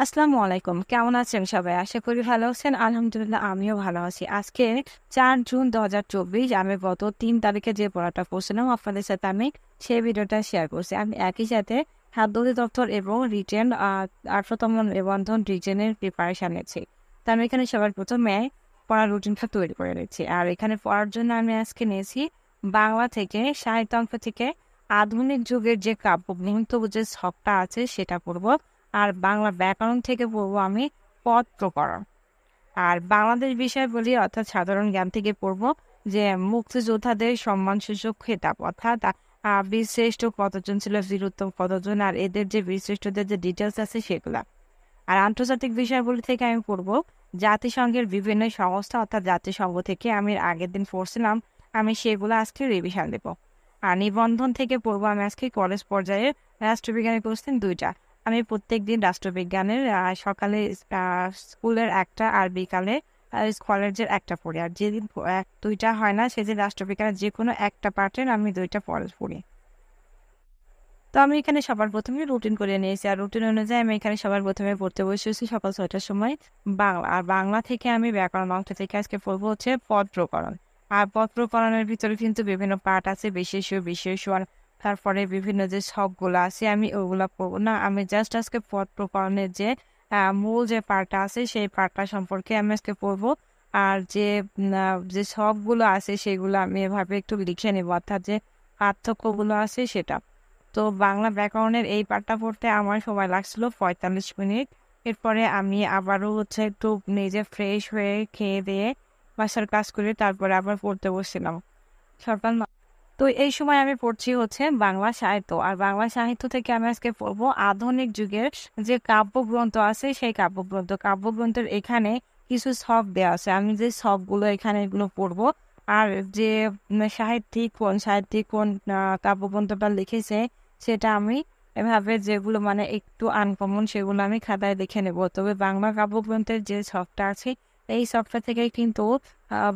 আসসালামু আলাইকুম। কেমন আছেন সবাই? আশা করি ভালো আছেন। আলহামদুলিল্লাহ আমিও ভালো আছি। আজকে ৪ জুন ২০২৪ আমি গত ৩ তারিখে যে পড়াটা করছিলাম আপনাদের সাথে আমি সেই ভিডিওটা শেয়ার করছি। আমি একই সাথে খাদ্য অধিদপ্তর এবং রিটেন ১৮তম নিবন্ধন রিটেনের প্রিপারেশন নিচ্ছি। তো আমি এখানে সবার ১ম এ পড়ার রুটিনটা তৈরি করে নিচ্ছি। আর এখানে পড়ার জন্য আমি আজকে নিয়েছি বাংলা থেকে সাহিত্য অংশ থেকে আধুনিক যুগের যে কাব্যগ্রন্থ যে ছকটা আছে সেটা পড়ব। আর বাংলা ব্যাকরণ থেকে পড়বো আমি পদ প্রকরণ। আর বাংলাদেশ বিষয় বলি অর্থাৎ সাধারণ জ্ঞান থেকে পড়বো যে মুক্তিযোদ্ধাদের সম্মানসূচক খেতাব অর্থাৎ বীরশ্রেষ্ঠ কতজন ছিল, বীরোত্তম কতজন, আর এদের যে বীরশ্রেষ্ঠদের যে ডিটেলস আছে সেগুলা। আর আন্তর্জাতিক বিষয়গুলি থেকে আমি পড়বো জাতিসংঘের বিভিন্ন সংস্থা অর্থাৎ জাতিসংঘ থেকে আমি আগের দিন পড়ছিলাম, আমি সেগুলো আজকে রিভিশন দেবো। আর নিবন্ধন থেকে পড়বো আমি আজকে কলেজ পর্যায়ে রাষ্ট্রবিজ্ঞানের কোশ্চেন ২টা। আমি প্রত্যেকদিন রাষ্ট্রবিজ্ঞানের সকালে স্কুলের একটা আর বিকালে কলেজের একটা পড়ি। আর যেদিন ২টা হয় না সেদিন রাষ্ট্রবিজ্ঞানের যে কোনো একটা পার্টের আমি ২টা পড়ি। তো আমি এখানে সবার ১ম রুটিন করে নিয়েছি। আর রুটিন অনুযায়ী আমি এখানে সবার ১ম পড়তে বসেছি সকাল ৬টার সময় বাংলা। আর বাংলা থেকে আমি ব্যাকরণ অংশ থেকে আজকে পড়বো হচ্ছে পদ প্রকরণ। আর পদ প্রকরণের ভিতরে কিন্তু বিভিন্ন পার্ট আছে, বিশেষণ, তারপরে বিভিন্ন যে ছকগুলো আছে আমি ওগুলা পড়বো না। আমি জাস্ট আজকে পদ প্রকরণের যে মূল যে পার্টটা আছে সেই পার্টটা সম্পর্কে আমি আজকে পড়বো। আর যে ছকগুলো আছে সেগুলো আমি এভাবে একটু লিখে নেব, অর্থাৎ যে পার্থক্যগুলো আছে সেটা। তো বাংলা ব্যাকরণের এই পার্টটা পড়তে আমার সময় লাগছিল ৪৫ মিনিট। এরপরে আমি আবারও হচ্ছে একটু নিজে ফ্রেশ হয়ে খেয়ে দিয়ে বাসার কাজ করে তারপরে আবার পড়তে বসছিলাম সকাল তো এই সময় আমি পড়ছি হচ্ছে বাংলা সাহিত্য। আর বাংলা সাহিত্য থেকে আমি আজকে পড়বো আধুনিক যুগের যে কাব্যগ্রন্থ আছে সেই কাব্যগ্রন্থের এখানে কিছু ছক দেওয়া আছে, আমি যে ছকগুলো এখানে এগুলো পড়বো। আর যে সাহিত্যিক কোন কাব্যগ্রন্থটা লিখেছে সেটা আমি এভাবে যেগুলো মানে একটু আনকমন সেগুলো আমি খাতায় লিখে নেব। তবে বাংলা কাব্যগ্রন্থের যে ছকটা আছে এই ছকটা থেকে কিন্তু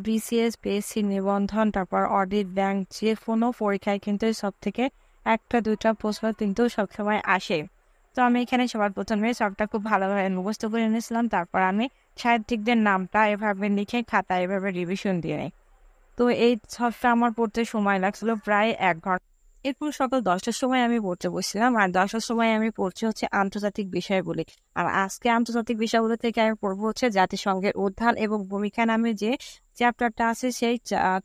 বিসিএস, পিএসসি নিবন্ধন, তারপর অডিট, ব্যাংক যে কোনো পরীক্ষায় কিন্তু সব থেকে একটা দুইটা প্রশ্ন কিন্তু সবসময় আসে। তো আমি এখানে সবার ১ম ছকটা খুব ভালোভাবে মুখস্থ করে নিয়েছিলাম, তারপর আমি সাহিত্যিকদের নামটা এভাবে লিখে খাতায় এভাবে রিভিশন দিয়ে নিই। তো এই ছকটা আমার পড়তে সময় লাগছিল প্রায় ১ ঘন্টা। এরপর সকাল ১০টার সময় আমি পড়তে বসছিলাম। আর ১০টার সময় আমি পড়ছি হচ্ছে আন্তর্জাতিক বিষয়গুলি। আর আজকে আন্তর্জাতিক বিষয়গুলো থেকে আমি পড়বো হচ্ছে জাতিসংঘের উত্থান এবং ভূমিকা নামে যে চ্যাপ্টারটা আছে সেই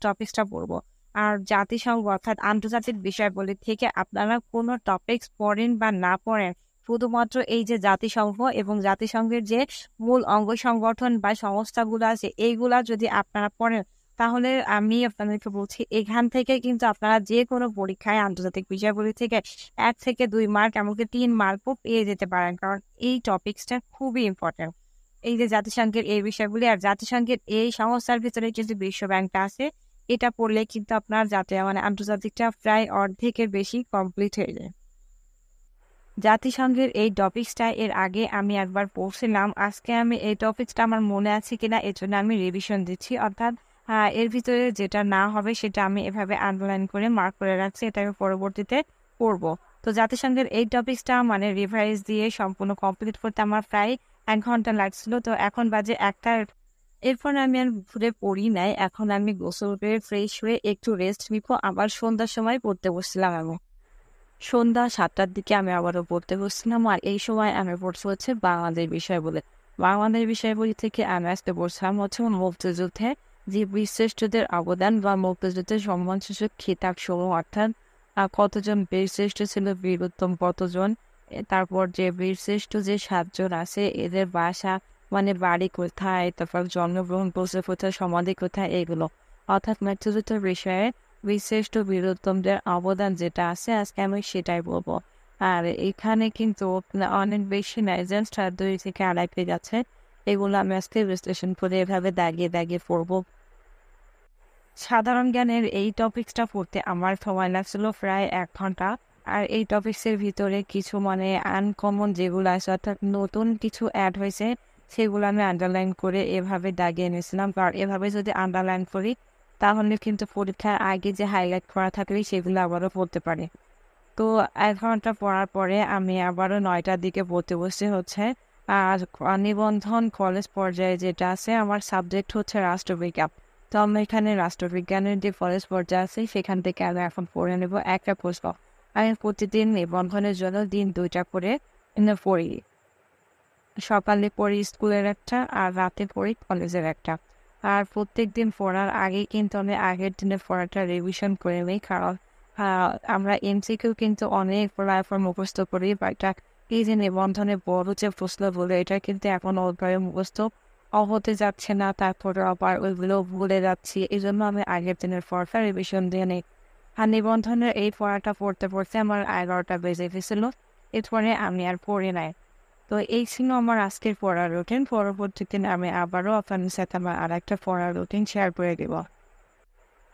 টপিক্সটা পড়বো। আর জাতিসংঘ অর্থাৎ আন্তর্জাতিক বিষয়গুলি থেকে আপনারা কোনো টপিক্স পড়েন বা না পড়েন, শুধুমাত্র এই যে জাতিসংঘ এবং জাতিসংঘের যে মূল অঙ্গ সংগঠন বা সংস্থাগুলো আছে এইগুলা যদি আপনারা পড়েন তাহলে আমি আপনাদেরকে বলছি এখান থেকে কিন্তু আপনারা যে কোনো পরীক্ষায় আন্তর্জাতিক বিষয়গুলি থেকে ১ থেকে ২ মার্ক এমনকি ৩ মার্কও পেয়ে যেতে পারেন, কারণ এই টপিক্সটা খুবই ইম্পর্টেন্ট। এই যে জাতিসংঘের এই বিষয়গুলি আর জাতিসংঘের এই সংস্থার ভিতরে কিন্তু বিশ্ব ব্যাংকটা আছে, এটা পড়লে কিন্তু আপনার মানে আন্তর্জাতিকটা প্রায় অর্ধেকের বেশি কমপ্লিট হয়ে যায়। জাতিসংঘের এই টপিক্সটা এর আগে আমি একবার পড়ছিলাম, আজকে আমি এই টপিক্সটা আমার মনে আছে কিনা এর জন্য আমি রিভিশন দিচ্ছি। অর্থাৎ এর ভিতরে যেটা না হবে সেটা আমি এভাবে আন্ডারলাইন করে মার্ক করে রাখছি, এটা আমি পরবর্তীতে পড়বো। তো জাতিসংঘের এই টপিক্সটা মানে রিভাইজ দিয়ে সম্পূর্ণ কমপ্লিট করতে আমার প্রায় ১ ঘন্টা লাগছিল। তো এখন বাজে ১টা। এরপর আমি আর ঘুরে পড়ি নাই, এখন আমি গোসল করে ফ্রেশ হয়ে একটু রেস্ট নিব, আবার সন্ধ্যার সময় পড়তে বসছিলাম। আমি সন্ধ্যা ৭টার দিকে আমি আবারও পড়তে বসছিলাম। আর এই সময় আমি পড়ছি হচ্ছে বাংলাদেশ বিষয় বলে। বাংলাদেশ বিষয় বই থেকে আমি আজকে পড়ছিলাম হচ্ছে মুক্তিযুদ্ধে যে বীরশ্রেষ্ঠদের অবদান বা মুক্তিযুদ্ধের সম্মানসূচক খেতাব সমূহ, অর্থাৎ কতজন বীরশ্রেষ্ঠ ছিল, বীরোত্তম কতজন, তারপর যে বীরশ্রেষ্ঠ যে ৭ জন আছে এদের বাসা মানে বাড়ি কোথায়, তারপর জন্মগ্রহণ করছে কোথায়, সমাধি কোথায়, এগুলো অর্থাৎ মুক্তিযুদ্ধের বিষয়ে বীরশ্রেষ্ঠ বীরোত্তমদের অবদান যেটা আছে আজকে আমি সেটাই বলবো। আর এখানে কিন্তু অনেক বেশি নাই, জাস্ট ২ থেকে ২.৫ পেজ আছে, এগুলো আমি আজকে বিশ্লেষণ করে এভাবে দাগিয়ে দাগিয়ে পড়বো। সাধারণ জ্ঞানের এই টপিক্সটা পড়তে আমার সময় লাগছিল প্রায় ১ ঘন্টা। আর এই টপিক্সের ভিতরে কিছু মানে আনকমন যেগুলো আছে অর্থাৎ নতুন কিছু অ্যাড হয়েছে সেগুলো আমি আন্ডারলাইন করে এভাবে দাগিয়ে নিয়েছিলাম। কারণ এভাবে যদি আন্ডারলাইন করি তাহলে কিন্তু পরীক্ষার আগে যে হাইলাইট করা থাকবে সেগুলো আবারও পড়তে পারি। তো ১ ঘন্টা পড়ার পরে আমি আবারও ৯টার দিকে পড়তে বসে হচ্ছে আর নিবন্ধন কলেজ পর্যায়ে যেটা আছে আমার সাবজেক্ট হচ্ছে রাষ্ট্রবিজ্ঞান। তো আমি এখানে রাষ্ট্রবিজ্ঞানের যে কলেজ পর্যায়ে আছে সেখান থেকে আমি এখন পড়ে নেব একটা প্রশ্ন। আমি প্রতিদিন নিবন্ধনের জন্য দিন 2টা করে পড়ি। সকালে পড়ি স্কুলের একটা আর রাতে পড়ি কলেজের একটা। আর প্রত্যেকদিন পড়ার আগেই কিন্তু আমি আগের দিনের পড়াটা রিভিশন করে নিই, কারণ আমরা এমসিকিউ কিন্তু অনেক পড়ার পর মুখস্থ করি, বা এটা এই যে নিবন্ধনে বড় যে প্রশ্ন বলে এটা কিন্তু এখন ওইভাবে মুখস্থ হতে যাচ্ছে না, তারপরে আবার ওইগুলো ভুলে যাচ্ছি। এই জন্য আমি আগের দিনের পড়াটা রিভিশন দিয়ে নিই। আর নিবন্ধনের এই পড়াটা পড়তে পড়তে আমার 11টা বেজে গেছিল। এরপরে আমি আর পড়ি নাই। তো এই ছিল আমার আজকের পড়ার রুটিন। পরবর্তী দিন আমি আবারও আপনাদের সাথে আমার আরেকটা পড়ার রুটিন শেয়ার করে দিব।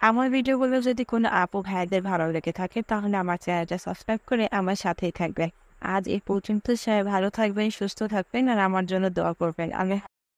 আমার ভিডিওগুলো যদি কোনো আপু ভাইদের ভালো লেগে থাকে তাহলে আমার চ্যানেলটা সাবস্ক্রাইব করে আমার সাথেই থাকবেন। আজ এই পর্যন্ত, সবাই ভালো থাকবেন, সুস্থ থাকবেন আর আমার জন্য দোয়া করবেন। আমি